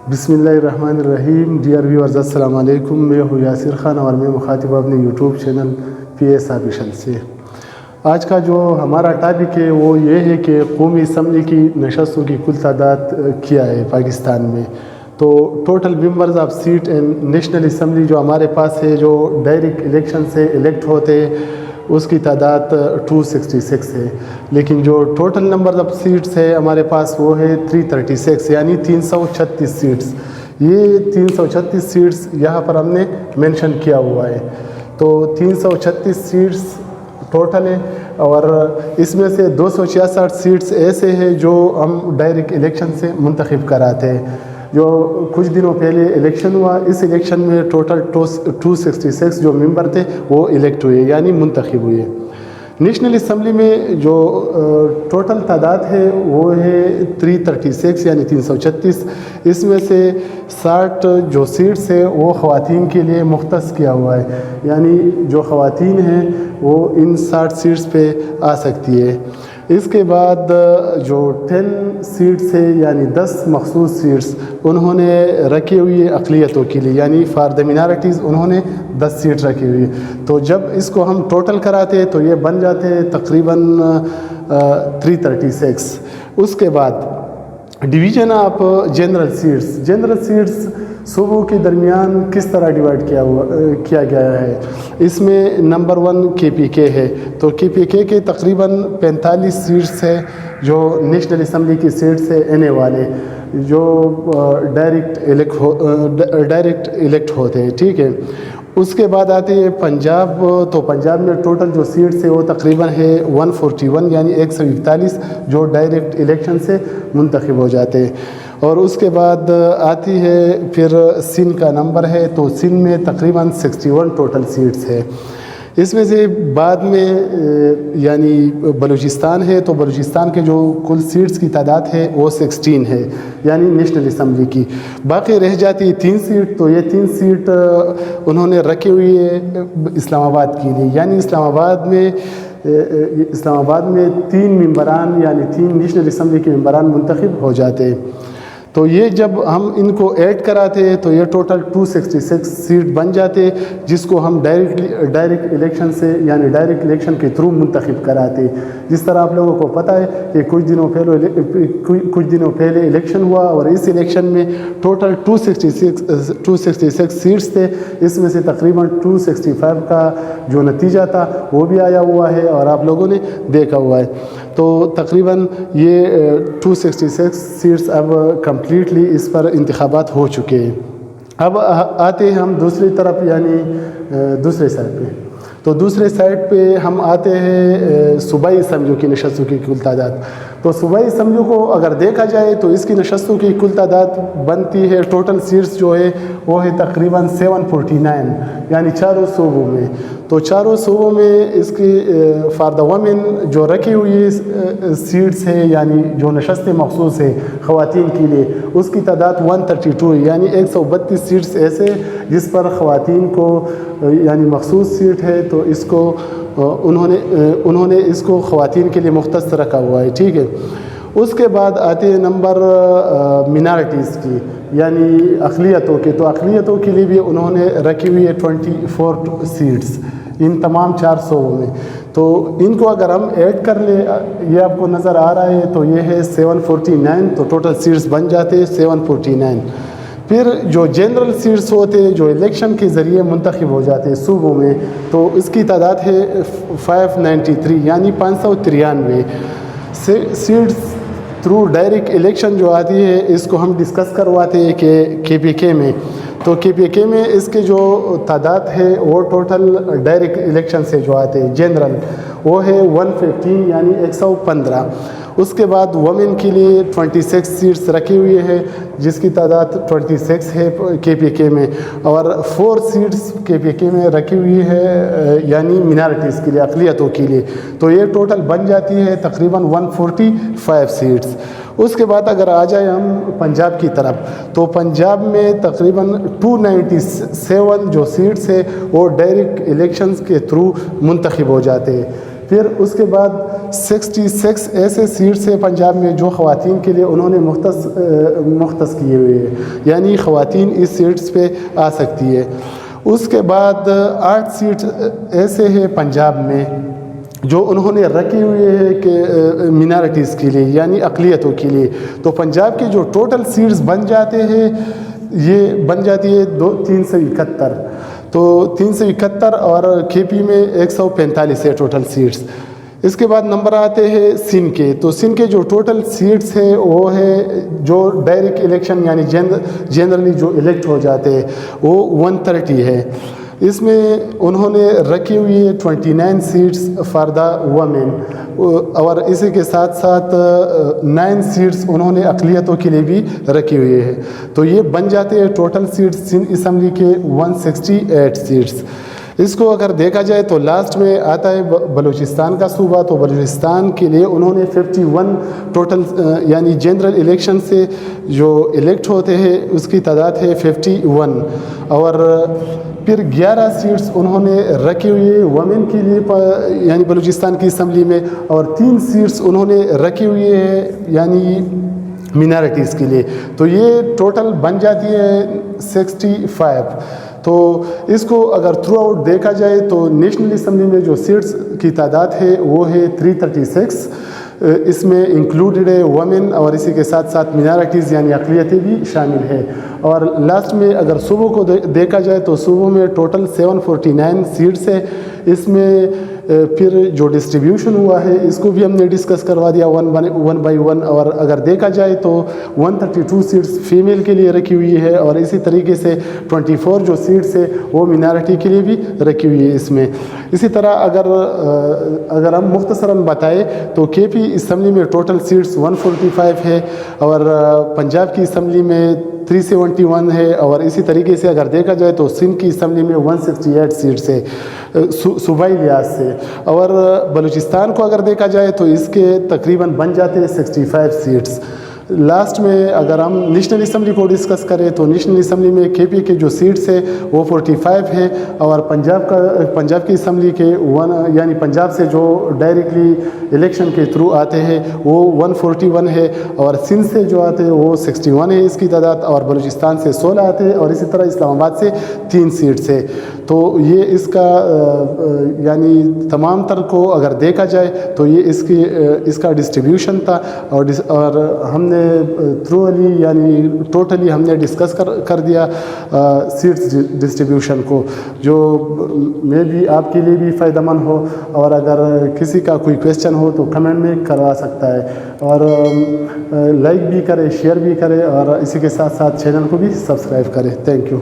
बिस्मिल्लाहिर्रहमानिर्रहीम। Dear viewers, अस्सलाम वालेकुम। मैं हूँ यासिर ख़ान और मैं मुखातिब अपने यूट्यूब चैनल PS ऑफिशियल से। आज का जो हमारा टॉपिक है वो ये है कि कौमी असम्बली की नशस्तों की कुल तादाद क्या है पाकिस्तान में। तो total members of seat and national assembly जो हमारे पास है, जो डायरेक्ट इलेक्शन से इलेक्ट होते उसकी तादाद 266 है, लेकिन जो टोटल नंबर ऑफ सीट्स है हमारे पास वो है 336, यानी 336 सीट्स। ये 336 सीट्स यहाँ पर हमने मेंशन किया हुआ है। तो 336 सीट्स टोटल है और इसमें से 266 सीट्स ऐसे हैं जो हम डायरेक्ट इलेक्शन से मुंतखब कराते हैं। जो कुछ दिनों पहले इलेक्शन हुआ, इस इलेक्शन में टोटल 266 जो मेंबर थे वो इलेक्ट हुए, यानी मुंतखब हुए। नेशनल असम्बली में जो टोटल तादाद है वो है 336, यानी 336। इसमें से 60 जो सीट्स है वो ख़वातीन के लिए मुख्तस किया हुआ है, यानी जो ख़वातीन हैं वो इन 60 सीट्स पे आ सकती है। इसके बाद जो 10 सीट्स है, यानी 10 मखसूस सीट्स उन्होंने रखी हुई है अक़लियतों के लिए, यानी फॉर द मिनॉरिटीज़ उन्होंने 10 सीट रखी हुई है। तो जब इसको हम टोटल कराते हैं तो ये बन जाते हैं तकरीबन 336। उसके बाद डिवीज़न ऑफ जनरल सीट्स सूबों के दरमियान किस तरह डिवाइड किया गया है। इसमें नंबर 1 KPK है। तो KPK के तकरीबन 45 सीट्स है जो नेशनल असम्बली की सीट्स है NA वाले, जो डायरेक्ट इलेक्ट होते हैं, ठीक है। उसके बाद आते हैं पंजाब। तो पंजाब में टोटल जो सीट्स है वो तकरीबन है 141, यानी 141 जो डायरेक्ट इलेक्शन से मुंतखब हो जाते हैं। और उसके बाद आती है फिर सिंध का नंबर है। तो सिंध में तकरीबन 61 टोटल सीट्स है। इसमें से बाद में यानी बलूचिस्तान है। तो बलूचिस्तान के जो कुल सीट्स की तादाद है वो 16 है, यानी नेशनल असम्बली की। बाकी रह जाती 3 सीट। तो ये 3 सीट उन्होंने रखी हुई है इस्लामाबाद के लिए, यानी इस्लामाबाद में 3 मेंबरान, यानी 3 नेशनल असम्बली के मेंबरान मुंतखब हो जाते हैं। तो ये जब हम इनको ऐड कराते हैं तो ये टोटल 266 सीट बन जाते, जिसको हम डायरेक्ट इलेक्शन से, यानी डायरेक्ट इलेक्शन के थ्रू मुंतखब कराते। जिस तरह आप लोगों को पता है कि कुछ दिनों पहले इलेक्शन हुआ और इस इलेक्शन में टोटल 266 सीट्स थे। इसमें से तकरीबन 265 का जो नतीजा था वो भी आया हुआ है और आप लोगों ने देखा हुआ है। तो तकरीबन ये 266 सीट्स अब कम्प्लीटली इस पर इंतखाबात हो चुके हैं। अब आते हैं हम दूसरी तरफ, यानी दूसरे साइड पे। तो दूसरे साइड पे हम आते हैं सूबाई असम्बलियों की नशस्तों की कुल तादाद। तो सूबाई असम्बलियों को अगर देखा जाए तो इसकी नशस्तों की कुल तादाद बनती है, टोटल सीट्स जो है वो है तकरीबन 749, यानी चारों सूबों में। तो चारों सूबों में इसकी फॉर द वमेन जो रखी हुई सीट्स है, यानी जो नशस्तें मखसूस है ख़वातीन के लिए, उसकी तादाद 132 है, यानी 132 सीट्स ऐसे जिस पर ख़वातीन को यानी मखसूस सीट है। तो इसको उन्होंने इसको ख़वातीन के लिए मुख्तस रखा हुआ है, ठीक है। उसके बाद आते हैं नंबर मिनॉरिटीज़ की, यानी अक़लियतों के। तो अक़लियतों के लिए भी उन्होंने रखी हुई है 24 सीट्स इन तमाम 4 सूबों में। तो इनको अगर हम ऐड कर ले, ये आपको नज़र आ रहा है, तो ये है 749। तो टोटल सीट्स बन जाते हैं 749। फिर जो जनरल सीट्स होते हैं जो इलेक्शन के ज़रिए मुंतखब हो जाते हैं सूबों में, तो इसकी तादाद है 593, यानी 593 सीट्स थ्रू डायरेक्ट इलेक्शन जो आती है। इसको हम डिस्कस करवाते हैं कि KPK में। तो KPK में इसके जो तादाद है वो टोटल डायरेक्ट इलेक्शन से जो आते हैं जनरल वो है 115, यानी 115। उसके बाद वमेन के लिए 26 सीट्स रखी हुई है, जिसकी तादाद 26 है KPK में। और 4 सीट्स KPK में रखी हुई है, यानी मिनॉरिटीज़ के लिए, अक़लियतों के लिए। तो ये टोटल बन जाती है तकरीबन 145 सीट्स। उसके बाद अगर आ जाए हम पंजाब की तरफ, तो पंजाब में तकरीबन 297 जो सीट्स है वो डायरेक्ट इलेक्शंस के थ्रू मुंतखब हो जाते हैं। پھر اس کے بعد 66 ایسے سیٹس ہیں پنجاب میں جو خواتین کے لیے انہوں نے مختص کیے ہوئے ہیں، یعنی خواتین اس سیٹس پہ آ سکتی ہے۔ اس کے بعد 8 سیٹس ایسے ہیں پنجاب میں جو انہوں نے رکھی ہوئے ہیں کہ مینارٹیز کے لیے یعنی اقلیتوں کے لیے۔ تو پنجاب کے جو ٹوٹل سیٹس بن جاتے ہیں یہ بن جاتی ہے 371، تو 371 اور کے پی میں 145 ہے ٹوٹل سیٹس۔ اس کے بعد نمبر آتے ہیں سندھ کے، تو سندھ کے جو ٹوٹل سیٹس ہیں وہ ہے جو ڈائریکٹ الیکشن یعنی جنرلی جو الیکٹ ہو جاتے ہیں وہ 130 ہے۔ اس میں انہوں نے رکھی ہوئی ہے 29 سیٹس فار دا وومن، اور اسی کے ساتھ ساتھ 9 سیٹس انہوں نے اقلیتوں کے لیے بھی رکھی ہوئی ہے۔ تو یہ بن جاتے ہیں ٹوٹل سیٹس سندھ اسمبلی کے 168 سیٹس۔ اس کو اگر دیکھا جائے تو لاسٹ میں آتا ہے بلوچستان کا صوبہ، تو بلوچستان کے لیے انہوں نے 51 ٹوٹل یعنی جنرل الیکشن سے جو الیکٹ ہوتے ہیں اس کی تعداد ہے 51، اور پھر 11 سیٹس انہوں نے رکھی ہوئی ہے وومن کے لیے یعنی بلوچستان کی اسمبلی میں، اور 3 سیٹس انہوں نے رکھی ہوئی ہے یعنی مینارٹیز کے لیے۔ تو یہ ٹوٹل بن جاتی ہے 65۔ تو اس کو اگر تھرو آؤٹ دیکھا جائے تو نیشنل اسمبلی میں جو سیٹس کی تعداد ہے وہ ہے 336، اس میں انکلوڈڈ ہے وومن اور اسی کے ساتھ ساتھ مینارٹیز یعنی اقلیتیں بھی شامل ہے۔ اور لاسٹ میں اگر صوبوں کو دیکھا جائے تو صوبوں میں ٹوٹل 749 سیٹس ہے۔ اس میں پھر جو ڈسٹریبیوشن ہوا ہے اس کو بھی ہم نے ڈسکس کروا دیا ون بائی ون، اور اگر دیکھا جائے تو 132 سیٹس فیمیل کے لیے رکھی ہوئی ہے، اور اسی طریقے سے 24 جو سیٹس ہے وہ مینارٹی کے لیے بھی رکھی ہوئی ہے اس میں۔ اسی طرح اگر ہم مختصراً بتائیں تو کے پی اسمبلی میں ٹوٹل سیٹس 145 ہے، اور پنجاب کی اسمبلی میں 371 ہے، اور اسی طریقے سے اگر دیکھا جائے تو سندھ کی اسمبلی میں 168 سیٹس ہے صوبائی لحاظ سے، اور بلوچستان کو اگر دیکھا جائے تو اس کے تقریباً بن جاتے ہیں 65 سیٹس۔ لاسٹ میں اگر ہم نیشنل اسمبلی کو ڈسکس کریں تو نیشنل اسمبلی میں کے پی کے جو سیٹس ہے وہ 45 ہے، اور پنجاب کی اسمبلی کے یعنی پنجاب سے جو ڈائریکٹلی الیکشن کے تھرو آتے ہیں وہ 141 ہے، اور سندھ سے جو آتے ہیں وہ 61 ہے اس کی تعداد، اور بلوچستان سے 16 آتے ہیں، اور اسی طرح اسلام آباد سے 3 سیٹس ہے۔ تو یہ اس کا یعنی تمام تر کو اگر دیکھا جائے تو یہ اس کا ڈسٹریبیوشن تھا، اور ہم نے تھرولی یعنی ٹوٹلی ہم نے ڈسکس کر دیا سیٹس ڈسٹریبیوشن کو، جو میں بھی آپ کے لیے بھی فائدہ مند ہو، اور اگر کسی کا کوئی کویسچن ہو تو کمنٹ میں کروا سکتا ہے، اور لائک بھی کرے، شیئر بھی کرے، اور اسی کے ساتھ ساتھ چینل کو بھی سبسکرائب کرے۔ Thank you.